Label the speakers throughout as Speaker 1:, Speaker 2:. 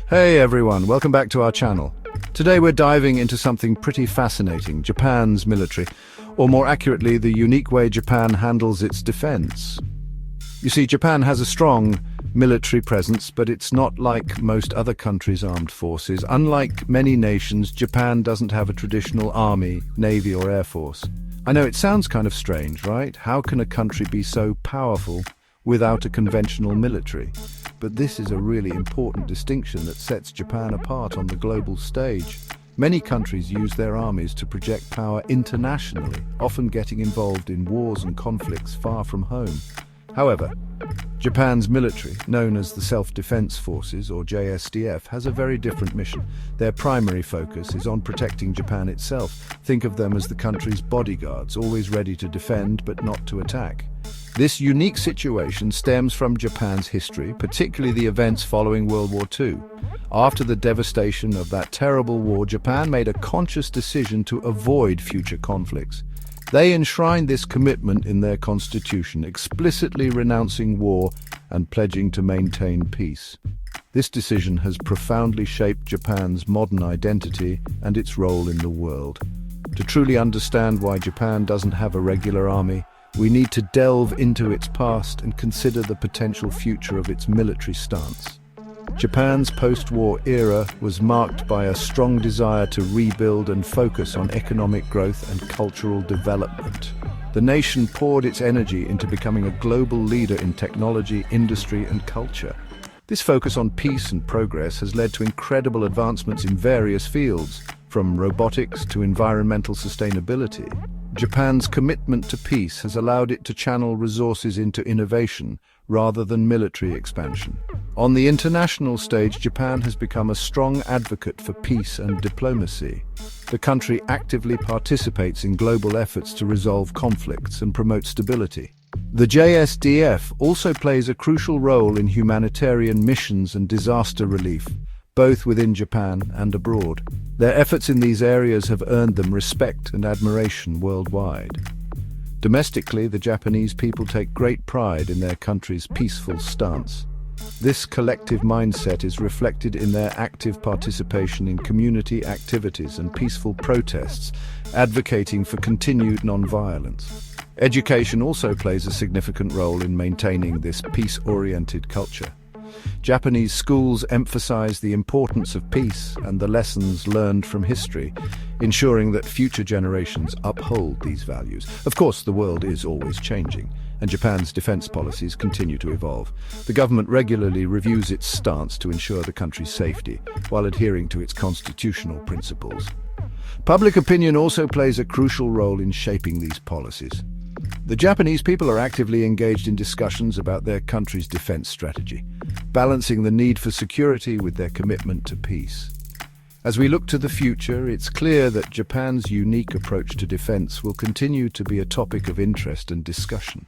Speaker 1: Hey everyone, welcome back to our channel. Today we're diving into something pretty fascinating, Japan's military, or more accurately, the unique way Japan handles its defense. You see, Japan has a strong military presence, but it's not like most other countries' armed forces. Unlike many nations, Japan doesn't have a traditional army, navy, or air force. I know it sounds kind of strange, right? How can a country be so powerful without a conventional military? But this is a really important distinction that sets Japan apart on the global stage. Many countries use their armies to project power internationally, often getting involved in wars and conflicts far from home. However, Japan's military, known as the Self-Defense Forces, or JSDF, has a very different mission. Their primary focus is on protecting Japan itself. Think of them as the country's bodyguards, always ready to defend but not to attack. This unique situation stems from Japan's history, particularly the events following World War II. After the devastation of that terrible war, Japan made a conscious decision to avoid future conflicts. They enshrined this commitment in their constitution, explicitly renouncing war and pledging to maintain peace. This decision has profoundly shaped Japan's modern identity and its role in the world. To truly understand why Japan doesn't have a regular army, we need to delve into its past and consider the potential future of its military stance. Japan's post-war era was marked by a strong desire to rebuild and focus on economic growth and cultural development. The nation poured its energy into becoming a global leader in technology, industry, and culture. This focus on peace and progress has led to incredible advancements in various fields, from robotics to environmental sustainability. Japan's commitment to peace has allowed it to channel resources into innovation rather than military expansion. On the international stage, Japan has become a strong advocate for peace and diplomacy. The country actively participates in global efforts to resolve conflicts and promote stability. The JSDF also plays a crucial role in humanitarian missions and disaster relief, both within Japan and abroad. Their efforts in these areas have earned them respect and admiration worldwide. Domestically, the Japanese people take great pride in their country's peaceful stance. This collective mindset is reflected in their active participation in community activities and peaceful protests, advocating for continued non-violence. Education also plays a significant role in maintaining this peace-oriented culture. Japanese schools emphasize the importance of peace and the lessons learned from history, ensuring that future generations uphold these values. Of course, the world is always changing, and Japan's defense policies continue to evolve. The government regularly reviews its stance to ensure the country's safety, while adhering to its constitutional principles. Public opinion also plays a crucial role in shaping these policies. The Japanese people are actively engaged in discussions about their country's defense strategy, balancing the need for security with their commitment to peace. As we look to the future, it's clear that Japan's unique approach to defense will continue to be a topic of interest and discussion.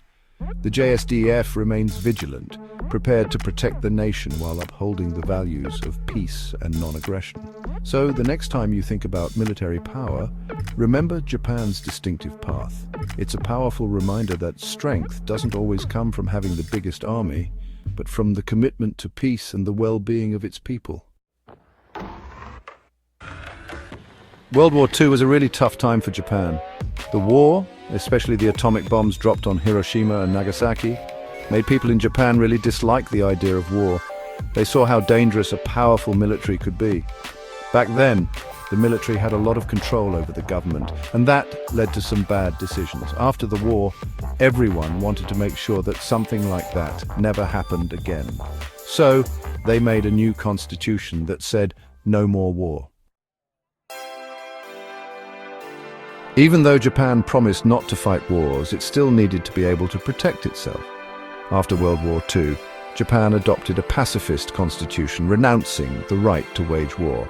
Speaker 1: The JSDF remains vigilant, prepared to protect the nation while upholding the values of peace and non-aggression. So, the next time you think about military power, remember Japan's distinctive path. It's a powerful reminder that strength doesn't always come from having the biggest army, but from the commitment to peace and the well-being of its people. World War II was a really tough time for Japan. The war, especially the atomic bombs dropped on Hiroshima and Nagasaki, made people in Japan really dislike the idea of war. They saw how dangerous a powerful military could be. Back then, the military had a lot of control over the government, and that led to some bad decisions. After the war, everyone wanted to make sure that something like that never happened again. So, they made a new constitution that said, "No more war." Even though Japan promised not to fight wars, it still needed to be able to protect itself. After World War II, Japan adopted a pacifist constitution, renouncing the right to wage war.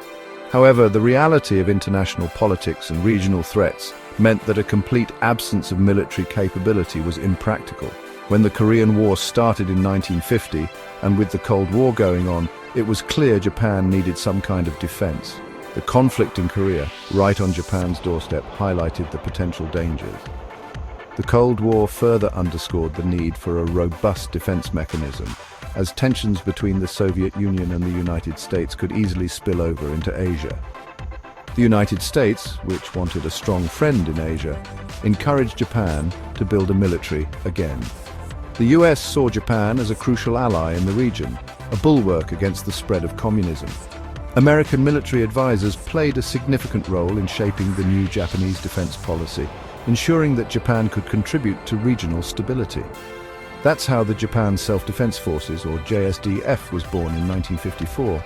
Speaker 1: However, the reality of international politics and regional threats meant that a complete absence of military capability was impractical. When the Korean War started in 1950, and with the Cold War going on, it was clear Japan needed some kind of defense. The conflict in Korea, right on Japan's doorstep, highlighted the potential dangers. The Cold War further underscored the need for a robust defense mechanism, as tensions between the Soviet Union and the United States could easily spill over into Asia. The United States, which wanted a strong friend in Asia, encouraged Japan to build a military again. The US saw Japan as a crucial ally in the region, a bulwark against the spread of communism. American military advisors played a significant role in shaping the new Japanese defense policy, ensuring that Japan could contribute to regional stability. That's how the Japan Self-Defense Forces, or JSDF, was born in 1954.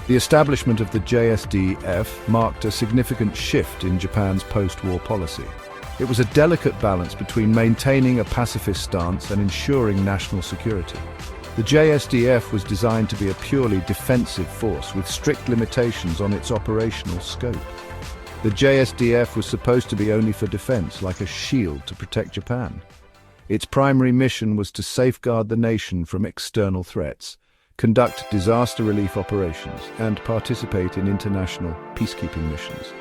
Speaker 1: The establishment of the JSDF marked a significant shift in Japan's post-war policy. It was a delicate balance between maintaining a pacifist stance and ensuring national security. The JSDF was designed to be a purely defensive force with strict limitations on its operational scope. The JSDF was supposed to be only for defense, like a shield to protect Japan. Its primary mission was to safeguard the nation from external threats, conduct disaster relief operations, and participate in international peacekeeping missions.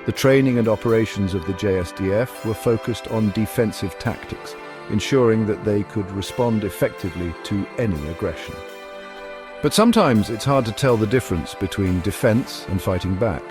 Speaker 1: The training and operations of the JSDF were focused on defensive tactics, ensuring that they could respond effectively to any aggression. But sometimes it's hard to tell the difference between defense and fighting back.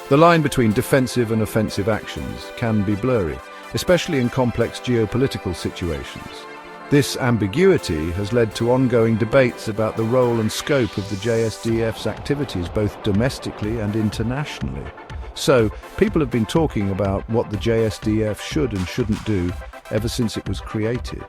Speaker 1: The line between defensive and offensive actions can be blurry, especially in complex geopolitical situations. This ambiguity has led to ongoing debates about the role and scope of the JSDF's activities, both domestically and internationally. So, people have been talking about what the JSDF should and shouldn't do ever since it was created.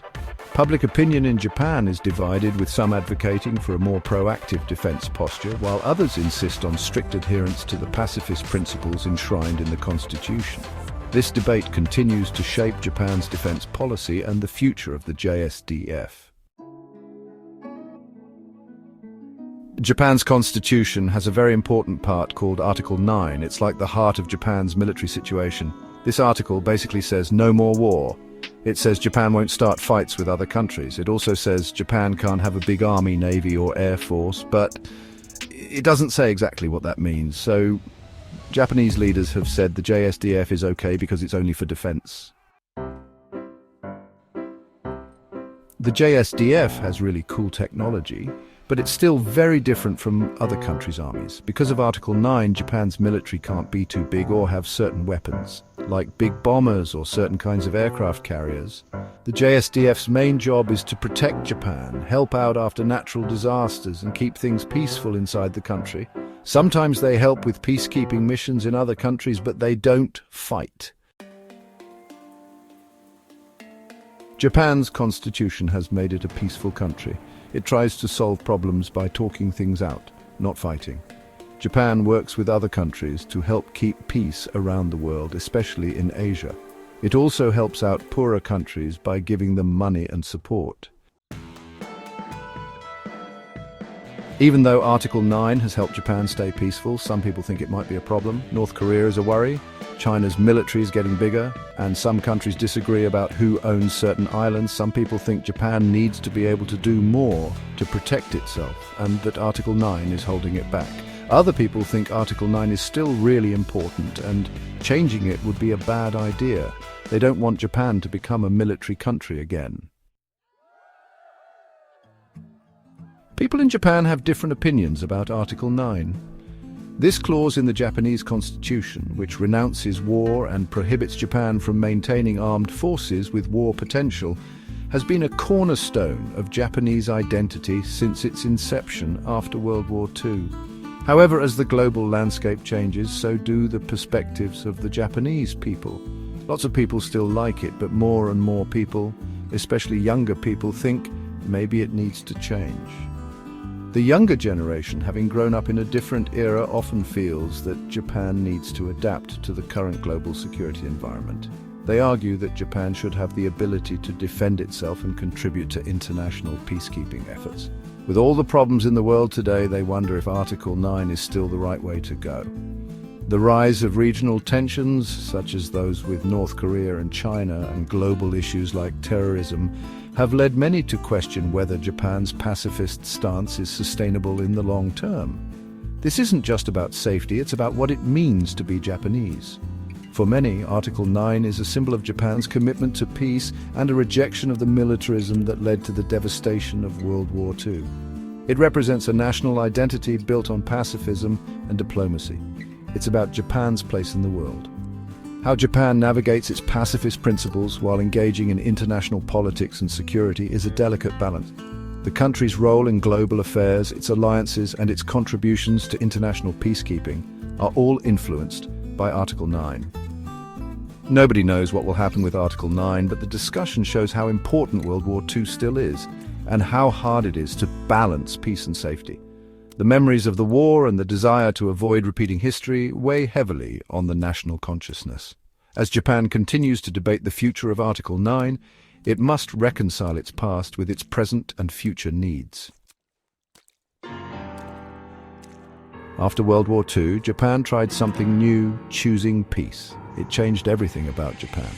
Speaker 1: Public opinion in Japan is divided, with some advocating for a more proactive defense posture, while others insist on strict adherence to the pacifist principles enshrined in the constitution. This debate continues to shape Japan's defense policy and the future of the JSDF. Japan's constitution has a very important part called Article 9. It's like the heart of Japan's military situation. This article basically says no more war. It says Japan won't start fights with other countries. It also says Japan can't have a big army, navy or air force, but it doesn't say exactly what that means. So Japanese leaders have said the JSDF is okay because it's only for defense. The JSDF has really cool technology, but it's still very different from other countries' armies. Because of Article 9, Japan's military can't be too big or have certain weapons, like big bombers or certain kinds of aircraft carriers. The JSDF's main job is to protect Japan, help out after natural disasters, and keep things peaceful inside the country. Sometimes they help with peacekeeping missions in other countries, but they don't fight. Japan's constitution has made it a peaceful country. It tries to solve problems by talking things out, not fighting. Japan works with other countries to help keep peace around the world, especially in Asia. It also helps out poorer countries by giving them money and support. Even though Article 9 has helped Japan stay peaceful, some people think it might be a problem. North Korea is a worry. China's military is getting bigger, and some countries disagree about who owns certain islands. Some people think Japan needs to be able to do more to protect itself, and that Article 9 is holding it back. Other people think Article 9 is still really important, and changing it would be a bad idea. They don't want Japan to become a military country again. People in Japan have different opinions about Article 9. This clause in the Japanese constitution, which renounces war and prohibits Japan from maintaining armed forces with war potential, has been a cornerstone of Japanese identity since its inception after World War II. However, as the global landscape changes, so do the perspectives of the Japanese people. Lots of people still like it, but more and more people, especially younger people, think maybe it needs to change. The younger generation, having grown up in a different era, often feels that Japan needs to adapt to the current global security environment. They argue that Japan should have the ability to defend itself and contribute to international peacekeeping efforts. With all the problems in the world today, they wonder if Article 9 is still the right way to go. The rise of regional tensions, such as those with North Korea and China, and global issues like terrorism, have led many to question whether Japan's pacifist stance is sustainable in the long term. This isn't just about safety, it's about what it means to be Japanese. For many, Article 9 is a symbol of Japan's commitment to peace and a rejection of the militarism that led to the devastation of World War II. It represents a national identity built on pacifism and diplomacy. It's about Japan's place in the world. How Japan navigates its pacifist principles while engaging in international politics and security is a delicate balance. The country's role in global affairs, its alliances, and its contributions to international peacekeeping are all influenced by Article 9. Nobody knows what will happen with Article 9, but the discussion shows how important World War II still is, and how hard it is to balance peace and safety. The memories of the war and the desire to avoid repeating history weigh heavily on the national consciousness. As Japan continues to debate the future of Article 9, it must reconcile its past with its present and future needs. After World War II, Japan tried something new, choosing peace. It changed everything about Japan.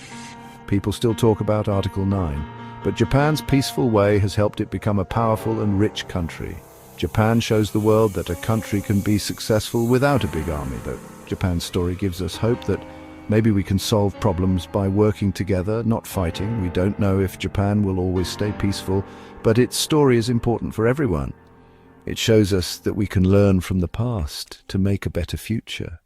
Speaker 1: People still talk about Article 9, but Japan's peaceful way has helped it become a powerful and rich country. Japan shows the world that a country can be successful without a big army, though Japan's story gives us hope that maybe we can solve problems by working together, not fighting. We don't know if Japan will always stay peaceful, but its story is important for everyone. It shows us that we can learn from the past to make a better future.